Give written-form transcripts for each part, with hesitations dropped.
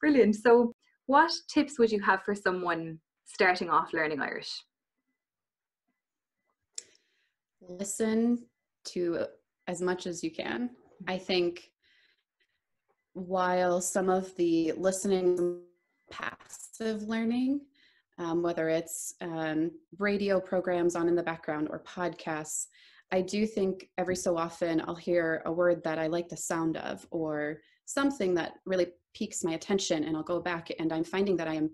Brilliant. So what tips would you have for someone starting off learning Irish? Listen to as much as you can. I think while some of the listening passive learning, whether it's radio programs on in the background or podcasts, I do think every so often I'll hear a word that I like the sound of or something that really piques my attention, and I'll go back and I'm finding that I am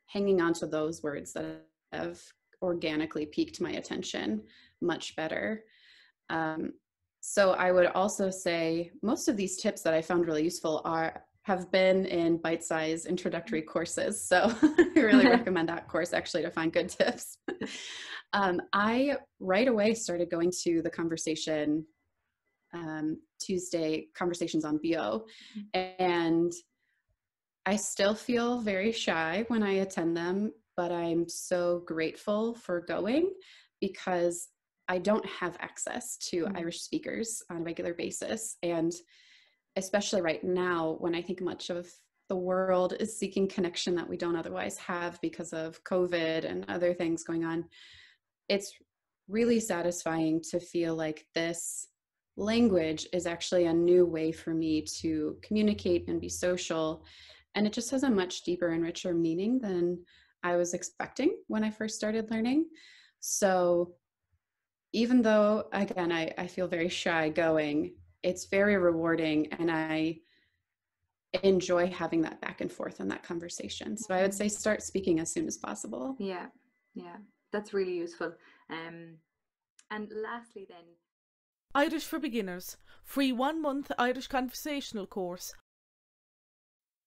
hanging on to those words that have organically piqued my attention much better. So I would also say most of these tips that I found really useful have been in bite-sized introductory courses. So I really recommend that course actually to find good tips. I right away started going to the conversation Tuesday conversations on BO, and I still feel very shy when I attend them, but I'm so grateful for going because I don't have access to Irish speakers on a regular basis. And especially right now, when I think much of the world is seeking connection that we don't otherwise have because of COVID and other things going on, it's really satisfying to feel like this language is actually a new way for me to communicate and be social. And it just has a much deeper and richer meaning than I was expecting when I first started learning. So even though, again, I feel very shy going, it's very rewarding, and I enjoy having that back and forth and that conversation. So I would say start speaking as soon as possible. Yeah, that's really useful. And lastly then, Irish for Beginners, free 1 month Irish conversational course.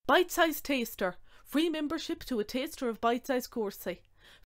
Bite-sized taster, free membership to a taster of bite-sized course site.